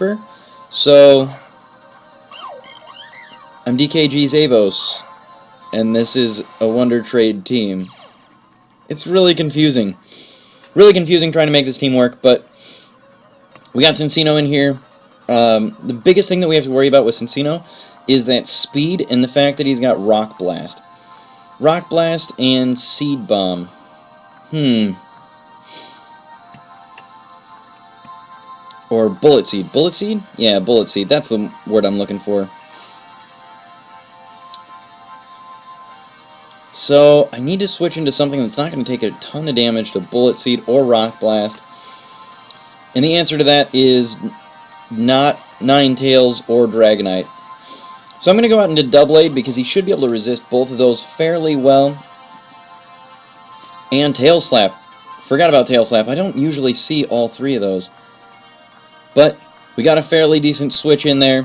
super. So I'm DKG's Avos, and this is a WonderTrade team. It's really confusing. Really confusing trying to make this team work, but we got Cincino in here. The biggest thing that we have to worry about with Cincino is that speed and the fact that he's got Rock Blast. Rock Blast and Seed Bomb. Or Bullet Seed. Bullet Seed? Yeah, Bullet Seed. That's the word I'm looking for. So, I need to switch into something that's not going to take a ton of damage to Bullet Seed or Rock Blast. And the answer to that is not Ninetales or Dragonite. So I'm going to go out into Doublade because he should be able to resist both of those fairly well. And Tail Slap. Forgot about Tail Slap. I don't usually see all three of those. But we got a fairly decent switch in there.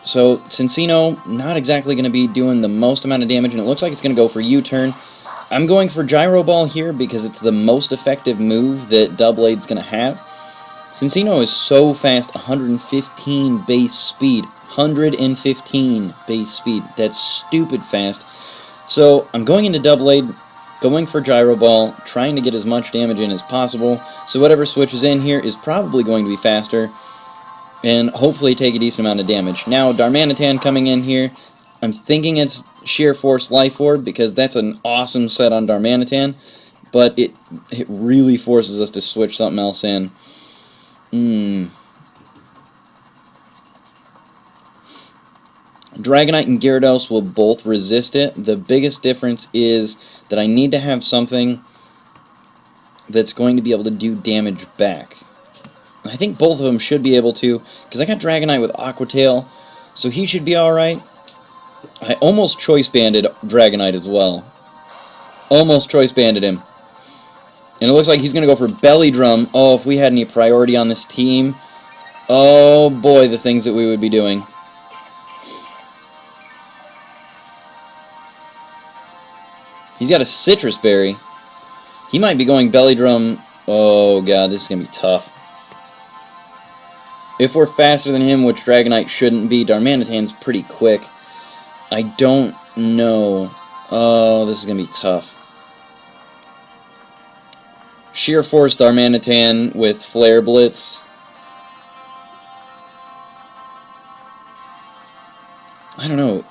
So Cincino not exactly going to be doing the most amount of damage, and it looks like it's going to go for U-turn. I'm going for Gyro Ball here because it's the most effective move that Doublade's going to have. Cincino is so fast, 115 base speed. 115 base speed. That's stupid fast. So I'm going into Doublade, going for Gyro Ball, trying to get as much damage in as possible. So whatever switches in here is probably going to be faster, and hopefully take a decent amount of damage. Now, Darmanitan coming in here, I'm thinking it's Sheer Force Life Orb, because that's an awesome set on Darmanitan, but it really forces us to switch something else in. Dragonite and Gyarados will both resist it. The biggest difference is that I need to have something that's going to be able to do damage back. I think both of them should be able to, because I got Dragonite with Aqua Tail, so he should be alright. I almost Choice Banded Dragonite as well. Almost Choice Banded him. And it looks like he's going to go for Belly Drum. Oh, if we had any priority on this team, oh boy, the things that we would be doing. He's got a Citrus Berry. He might be going Belly Drum. Oh god, this is going to be tough. If we're faster than him, which Dragonite shouldn't be, Darmanitan's pretty quick. I don't know. Oh, this is going to be tough. Sheer Force Darmanitan with Flare Blitz. I don't know.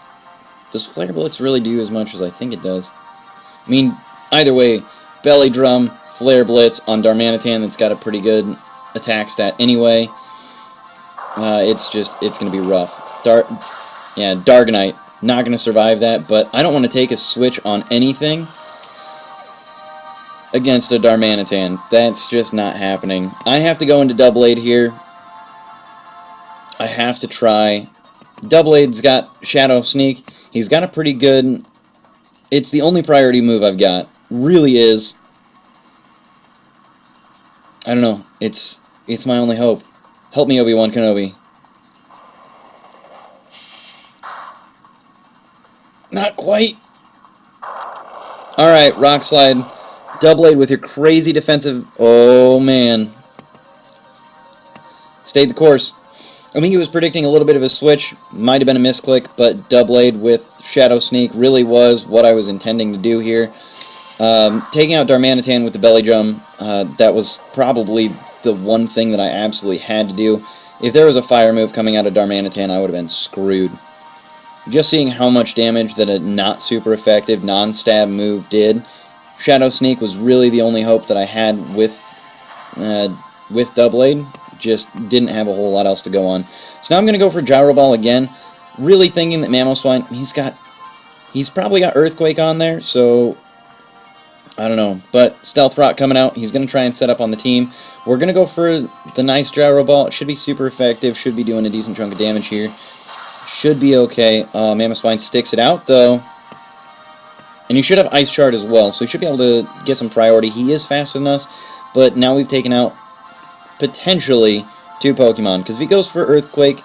Does Flare Blitz really do as much as I think it does? I mean, either way, Belly Drum, Flare Blitz on Darmanitan that's got a pretty good attack stat anyway. It's going to be rough. Dargonite, not going to survive that, but I don't want to take a switch on anything against a Darmanitan. That's just not happening. I have to go into Doublade here. I have to try. Doublade's got Shadow Sneak. He's got a pretty good... It's the only priority move I've got. Really is. I don't know. It's my only hope. Help me, Obi-Wan Kenobi. Not quite. Alright, Rock Slide. Doublade with your crazy defensive... Oh, man. Stayed the course. I think he was predicting a little bit of a switch. Might have been a misclick, but Doublade with Shadow Sneak really was what I was intending to do here. Taking out Darmanitan with the Belly Drum, that was probably the one thing that I absolutely had to do. If there was a fire move coming out of Darmanitan, I would have been screwed. Just seeing how much damage that a not super effective non-stab move did, Shadow Sneak was really the only hope that I had with Doublade. Just didn't have a whole lot else to go on. So now I'm going to go for Gyro Ball again, really thinking that Mamoswine, he's probably got Earthquake on there, so I don't know. But Stealth Rock coming out, he's going to try and set up on the team. We're going to go for the nice Gyro Ball. It should be super effective, should be doing a decent chunk of damage here. Should be okay. Mamoswine sticks it out, though. And you should have Ice Shard as well, so he should be able to get some priority. He is faster than us, but now we've taken out potentially 2 Pokemon, because if he goes for Earthquake,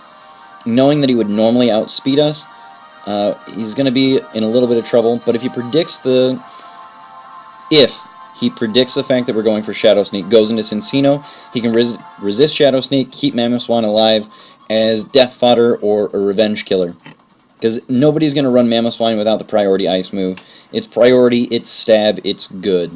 knowing that he would normally outspeed us, he's going to be in a little bit of trouble. But if he predicts if He predicts the fact that we're going for Shadow Sneak, goes into Cincino. He can resist Shadow Sneak, keep Mamoswine alive as Death Fodder or a Revenge Killer. Because nobody's going to run Mamoswine without the priority Ice move. It's priority, it's stab, it's good.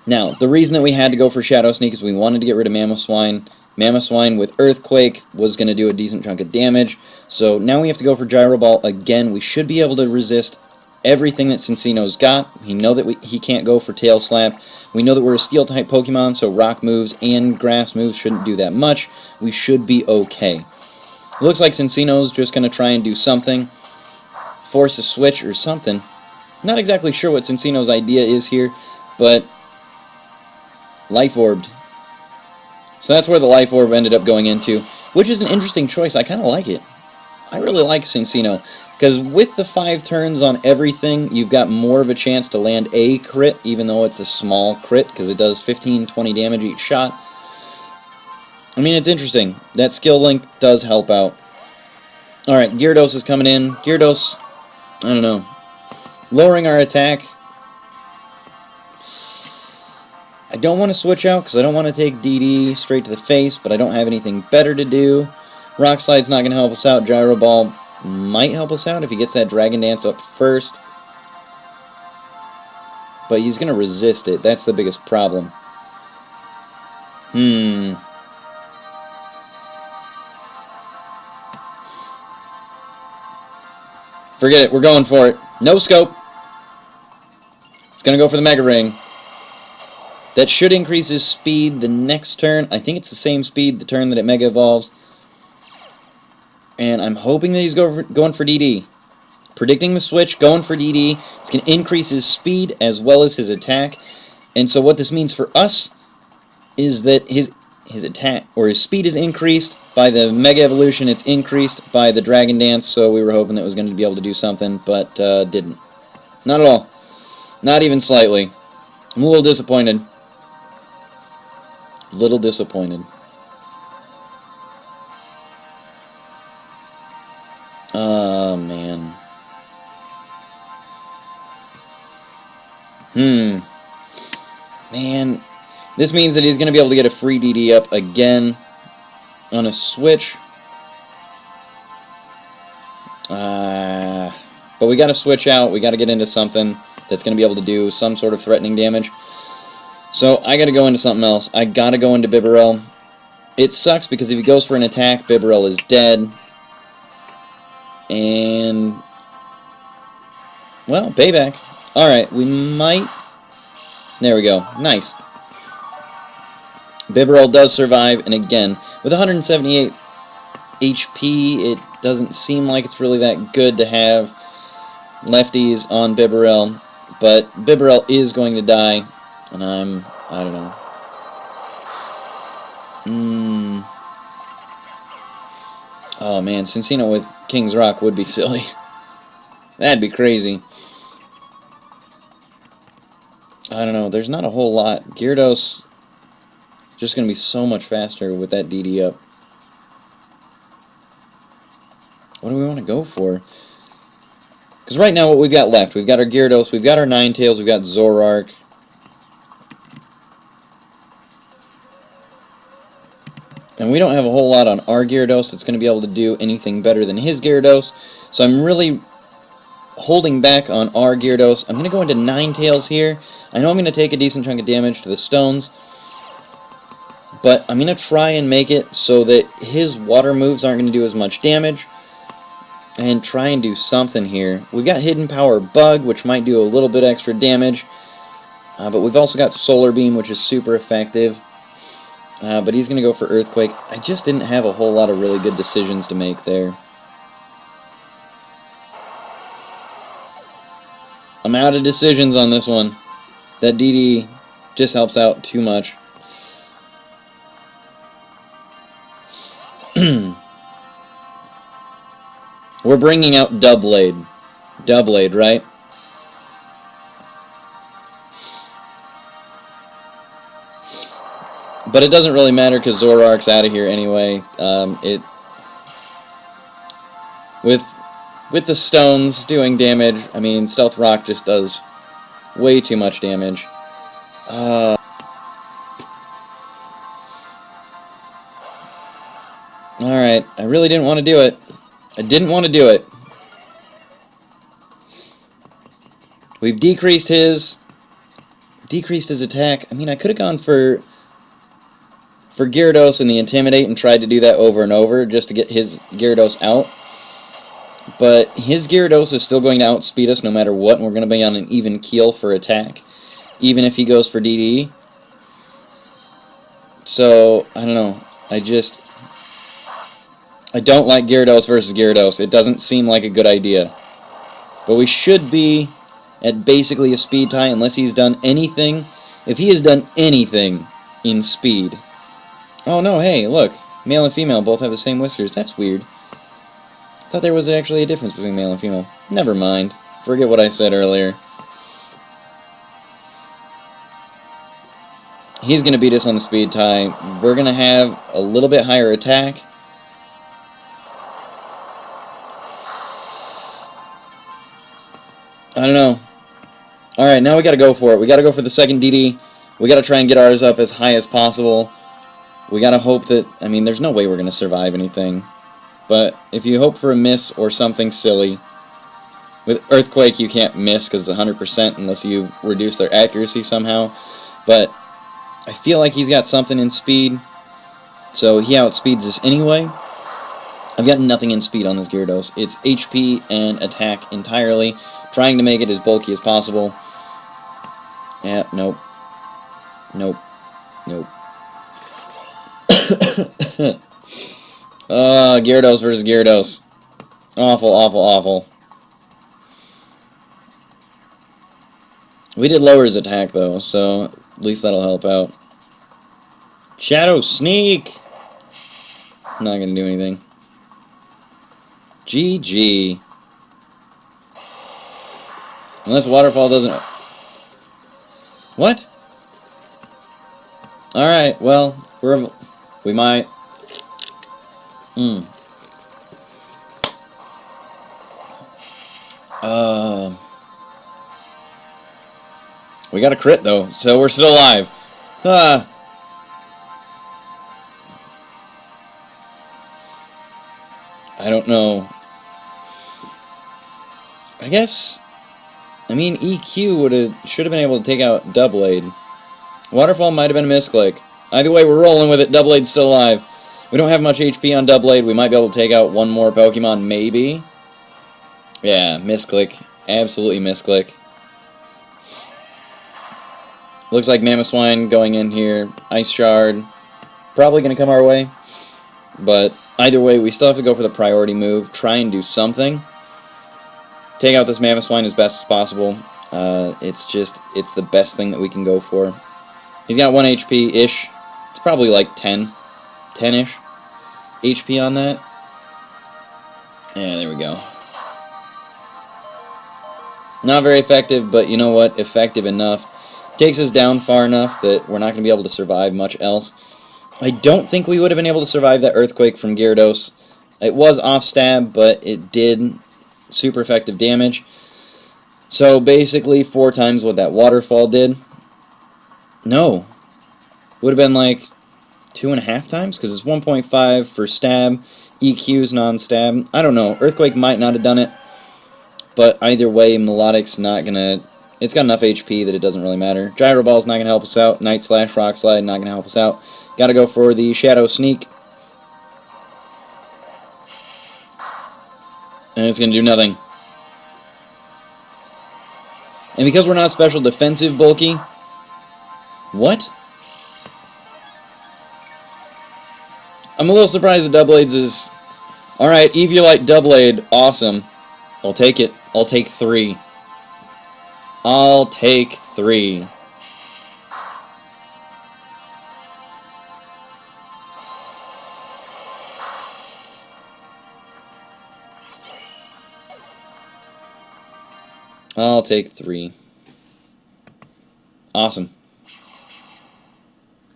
Now, the reason that we had to go for Shadow Sneak is we wanted to get rid of Mamoswine. Mamoswine with Earthquake was going to do a decent chunk of damage. So now we have to go for Gyro Ball again. We should be able to resist everything that Cincino's got. We know that he can't go for Tail Slap. We know that we're a Steel-type Pokemon, so Rock moves and Grass moves shouldn't do that much. We should be okay. It looks like Cincino's just going to try and do something. Force a switch or something. Not exactly sure what Cincino's idea is here, but Life Orbed. So that's where the Life Orb ended up going into, which is an interesting choice. I kind of like it. I really like Cincino, because with the 5 turns on everything, you've got more of a chance to land a crit, even though it's a small crit, because it does 15-20 damage each shot. I mean, it's interesting. That skill link does help out. Alright, Gyarados is coming in. Gyarados, I don't know, lowering our attack. I don't want to switch out because I don't want to take DD straight to the face, but I don't have anything better to do. Rock Slide's not going to help us out. Gyro Ball might help us out if he gets that Dragon Dance up first. But he's going to resist it. That's the biggest problem. Forget it. We're going for it. No scope. It's going to go for the Mega Ring. That should increase his speed the next turn. I think it's the same speed the turn that it Mega Evolves. And I'm hoping that he's going for DD. Predicting the switch, going for DD. It's going to increase his speed as well as his attack. And so what this means for us is that his attack, or his speed is increased by the Mega Evolution. It's increased by the Dragon Dance, so we were hoping that it was going to be able to do something, but didn't. Not at all. Not even slightly. I'm a little disappointed. Little disappointed. Oh, man. Man. This means that he's going to be able to get a free DD up again on a switch. But we got to switch out. We got to get into something that's going to be able to do some sort of threatening damage. So I got to go into something else. I got to go into Bibarel. It sucks because if he goes for an attack, Bibarel is dead. And, well, payback. Alright, we might... There we go. Nice. Bibarel does survive, and again, with 178 HP, it doesn't seem like it's really that good to have lefties on Bibarel. But Bibarel is going to die. And I don't know. Oh man, Cincino with King's Rock would be silly. That'd be crazy. I don't know, there's not a whole lot. Gyarados just going to be so much faster with that DD up. What do we want to go for? Because right now what we've got left, we've got our Gyarados, we've got our Ninetales, we've got Zoroark. And we don't have a whole lot on our Gyarados that's going to be able to do anything better than his Gyarados. So I'm really holding back on our Gyarados. I'm going to go into Ninetales here. I know I'm going to take a decent chunk of damage to the stones. But I'm going to try and make it so that his water moves aren't going to do as much damage. And try and do something here. We've got Hidden Power Bug, which might do a little bit extra damage. But we've also got Solar Beam, which is super effective. But he's going to go for Earthquake. I just didn't have a whole lot of really good decisions to make there. I'm out of decisions on this one. That DD just helps out too much. We're bringing out Doublade. Doublade, right? But it doesn't really matter because Zoroark's out of here anyway. With with the stones doing damage. I mean, Stealth Rock just does way too much damage. Alright, I really didn't want to do it. I didn't want to do it. We've decreased his attack. I mean, I could have gone for Gyarados and the Intimidate and tried to do that over and over just to get his Gyarados out. But his Gyarados is still going to outspeed us no matter what, and we're going to be on an even keel for attack, even if he goes for DD. So, I don't know. I don't like Gyarados versus Gyarados. It doesn't seem like a good idea. But we should be at basically a speed tie unless he's done anything. If he has done anything in speed. Oh no, hey, look. Male and female both have the same whiskers. That's weird. I thought there was actually a difference between male and female. Never mind. Forget what I said earlier. He's going to beat us on the speed tie. We're going to have a little bit higher attack. I don't know. Alright, now we gotta go for it. We gotta go for the second DD. We gotta try and get ours up as high as possible. We gotta hope that... I mean, there's no way we're gonna survive anything. But if you hope for a miss or something silly... With Earthquake, you can't miss because it's 100% unless you reduce their accuracy somehow. But I feel like he's got something in speed. So he outspeeds us anyway. I've got nothing in speed on this Gyarados. It's HP and attack entirely. Trying to make it as bulky as possible. Yeah, nope. Nope. Nope. Gyarados versus Gyarados. Awful, awful, awful. We did lower his attack, though, so at least that'll help out. Shadow Sneak! Not gonna do anything. GG. Unless Waterfall doesn't... What? Alright, well, we might... We got a crit, though, so we're still alive. I don't know. I guess... I mean, EQ should have been able to take out Doublade. Waterfall might have been a misclick. Either way, we're rolling with it. Doublade's still alive. We don't have much HP on Doublade. We might be able to take out one more Pokemon, maybe. Yeah, misclick. Absolutely misclick. Looks like Mamoswine going in here. Ice Shard. Probably going to come our way. But either way, we still have to go for the priority move. Try and do something. Take out this Mamoswine as best as possible. It's the best thing that we can go for. He's got 1 HP-ish. It's probably like 10-ish HP on that. Yeah, there we go. Not very effective, but you know what? Effective enough. Takes us down far enough that we're not going to be able to survive much else. I don't think we would have been able to survive that Earthquake from Gyarados. It was off-stab, but it did super effective damage. So basically 4 times what that Waterfall did. No. Would have been like 2.5 times, because it's 1.5 for stab. EQ's non-stab. I don't know. Earthquake might not have done it. But either way, Melodic's not going to... It's got enough HP that it doesn't really matter. Gyro Ball's not going to help us out. Night Slash, Rock Slide, not going to help us out. Got to go for the Shadow Sneak. And it's going to do nothing. And because we're not special defensive bulky... What? I'm a little surprised that Doublade's is... Alright, Eviolite Doublade. Awesome. I'll take it. I'll take 3. I'll take 3. I'll take 3. Awesome.